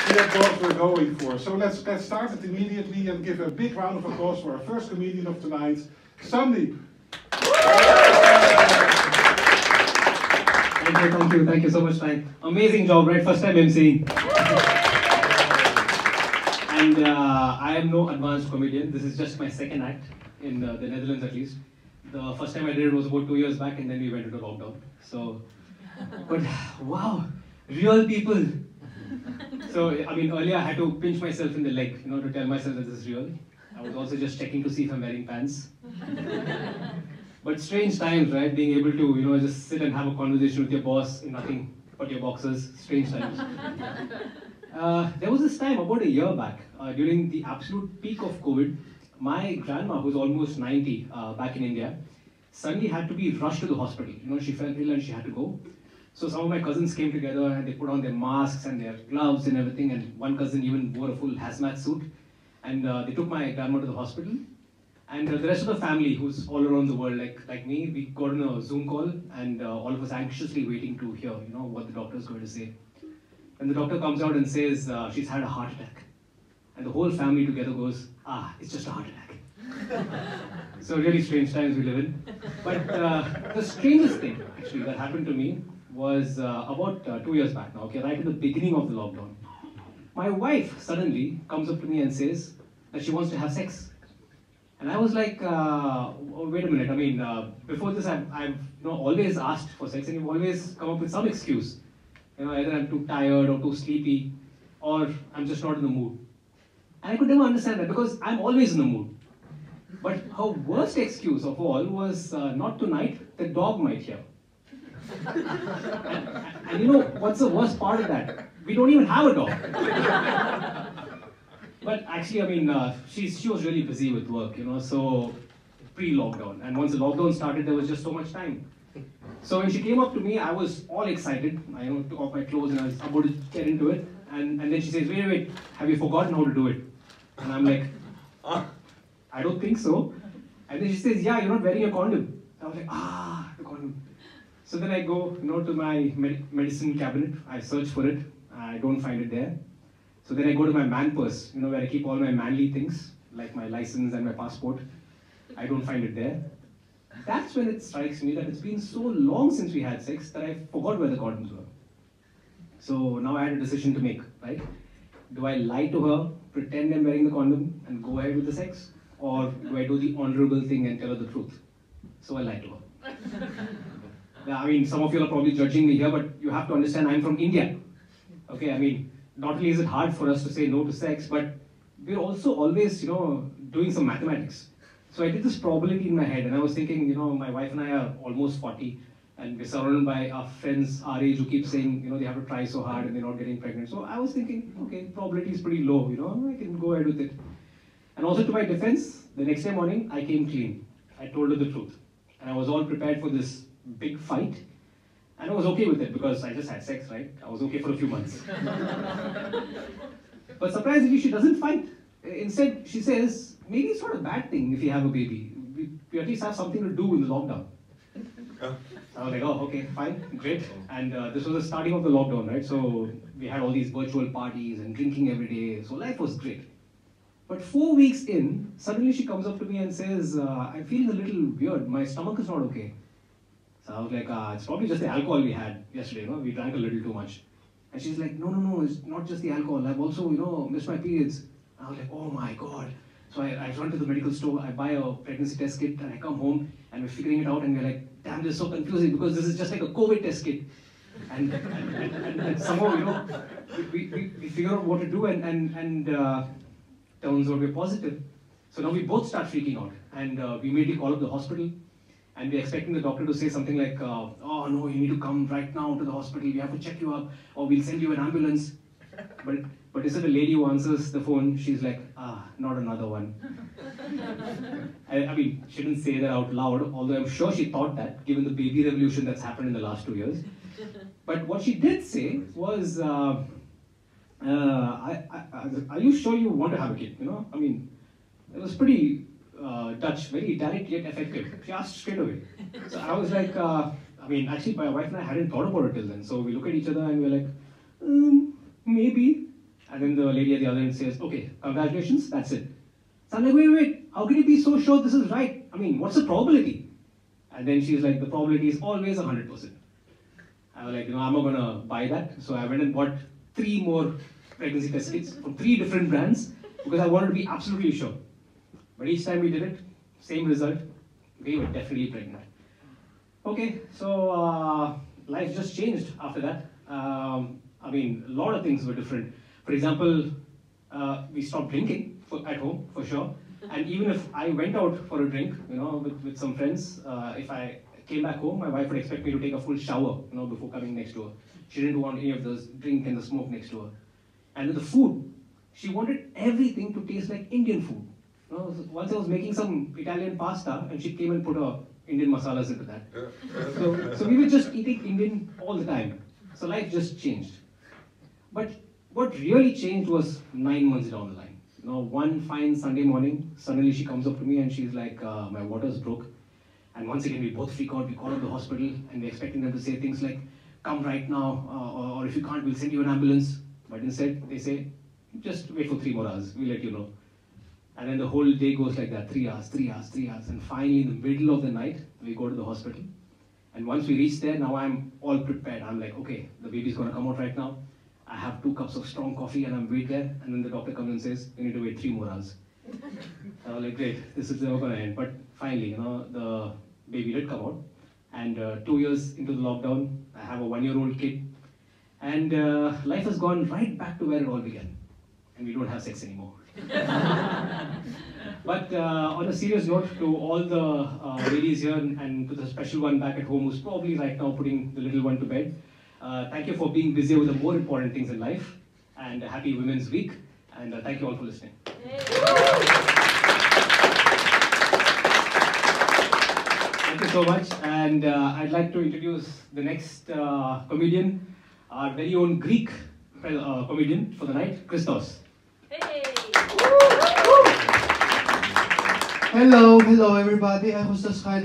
that's what we're going for. So let's start it immediately and give a big round of applause for our first comedian of tonight, Sandeep. Thank you so much, man. Amazing job, right? First time emceeing. And I am no advanced comedian. This is just my second act in the Netherlands, at least. The first time I did it was about 2 years back, and then we went into lockdown. So, but wow, real people. So, I mean, earlier I had to pinch myself in the leg, to tell myself that this is real. I was also just checking to see if I'm wearing pants. But strange times, right? Being able to, just sit and have a conversation with your boss in nothing but your boxers. Strange times. There was this time about a year back, during the absolute peak of COVID, my grandma, who's almost 90 back in India, suddenly had to be rushed to the hospital. She fell ill and she had to go. So some of my cousins came together and they put on their masks and their gloves and everything, and one cousin even wore a full hazmat suit. And they took my grandma to the hospital. And the rest of the family, who's all around the world, like me, we got on a Zoom call, and all of us anxiously waiting to hear, what the doctor's going to say. And the doctor comes out and says, she's had a heart attack. And the whole family together goes, it's just a heart attack. So really strange times we live in. But the strangest thing, actually, that happened to me was about 2 years back now, okay, right at the beginning of the lockdown. My wife suddenly comes up to me and says that she wants to have sex. And I was like, wait a minute, I mean, before this I've always asked for sex, and you've always come up with some excuse. Either I'm too tired or too sleepy, or I'm just not in the mood. And I could never understand that because I'm always in the mood. But her worst excuse of all was not tonight, the dog might hear. And what's the worst part of that? We don't even have a dog. But actually, I mean, she was really busy with work, so pre-lockdown. And once the lockdown started, there was just so much time. So when she came up to me, I was all excited. I took off my clothes and I was about to get into it. And then she says, wait, have you forgotten how to do it? And I'm like, I don't think so. And then she says, yeah, you're not wearing a condom. I was like, the condom. So then I go, to my medicine cabinet. I search for it. I don't find it there. So then I go to my man purse, where I keep all my manly things, like my license and my passport. I don't find it there. That's when it strikes me that it's been so long since we had sex that I forgot where the condoms were. So now I had a decision to make, right? Do I lie to her, pretend I'm wearing the condom, and go ahead with the sex? Or do I do the honorable thing and tell her the truth? So I lied to her. I mean, some of you are probably judging me here, but you have to understand I'm from India. Okay, I mean, not only is it hard for us to say no to sex, but we're also always, doing some mathematics. So I did this probability in my head, and I was thinking, my wife and I are almost 40, and we're surrounded by our friends our age who keep saying, they have to try so hard and they're not getting pregnant. So I was thinking, okay, probability is pretty low, I can go ahead with it. And also to my defense, the next day morning, I came clean. I told her the truth. And I was all prepared for this big fight. And I was okay with it because I just had sex, right? I was okay for a few months. But surprisingly, she doesn't fight. Instead, she says, maybe it's not a bad thing if you have a baby. We at least have something to do in the lockdown. I was like, oh, okay, fine, great. And this was the starting of the lockdown, right? So we had all these virtual parties and drinking every day. So life was great. But 4 weeks in, suddenly she comes up to me and says, I'm feeling a little weird. My stomach is not okay. So I was like, it's probably just the alcohol we had yesterday, we drank a little too much. And she's like, no, it's not just the alcohol. I've also, missed my periods. And I was like, oh my God. So I run to the medical store, I buy a pregnancy test kit, and I come home, and we're figuring it out, and we're like, damn, this is so confusing, because this is just like a COVID test kit. And somehow, we figure out what to do, and turns out we're positive. So now we both start freaking out, and we immediately call up the hospital, and we're expecting the doctor to say something like, oh no, you need to come right now to the hospital, we have to check you up, or we'll send you an ambulance. But is it a lady who answers the phone? She's like, not another one. I mean, she didn't say that out loud, although I'm sure she thought that, given the baby revolution that's happened in the last 2 years. But what she did say was, are you sure you want to have a kid? I mean, it was pretty Dutch, very direct yet effective. She asked straight away. So I was like, actually my wife and I hadn't thought about it till then. So we look at each other and we're like, maybe. And lady at the other end says, okay, congratulations, that's it. So I'm like, wait, how can you be so sure this is right? I mean, what's the probability? And then she's like, the probability is always 100%. I was like, I'm not gonna buy that. So I went and bought 3 more pregnancy test kits from 3 different brands because I wanted to be absolutely sure. But each time we did it, same result, we were definitely pregnant. Okay, so life just changed after that. I mean, a lot of things were different. For example, we stopped drinking at home, for sure. And even if I went out for a drink, with some friends, if I came back home, my wife would expect me to take a full shower, before coming next to her. She didn't want any of the drink and the smoke next to her. And with the food, she wanted everything to taste like Indian food. Once I was making some Italian pasta, and she came and put her Indian masalas into that. So we were just eating Indian all the time. So life just changed. But what really changed was 9 months down the line. One fine Sunday morning, suddenly she comes up to me and she's like, my water's broke. And once again, we both freak out, we call up the hospital and we're expecting them to say things like, come right now, or if you can't, we'll send you an ambulance. But instead, they say, just wait for 3 more hours, we'll let you know. And then the whole day goes like that, 3 hours, 3 hours, 3 hours. And finally, in the middle of the night, we go to the hospital. And once we reach there, now I'm all prepared. I'm like, okay, the baby's gonna come out right now. I have 2 cups of strong coffee and I'm wait there. And then the doctor comes and says, you need to wait 3 more hours. I was like, great, this is never gonna end. But finally, the baby did come out. And 2 years into the lockdown, I have a 1-year-old kid. And life has gone right back to where it all began. And we don't have sex anymore. But on a serious note, to all the ladies here and to the special one back at home who's probably right now putting the little one to bed, thank you for being busy with the more important things in life. And happy Women's Week. And thank you all for listening. Thank you so much. And I'd like to introduce the next comedian, our very own Greek comedian for the night, Christos. Hello everybody. I'm Christos.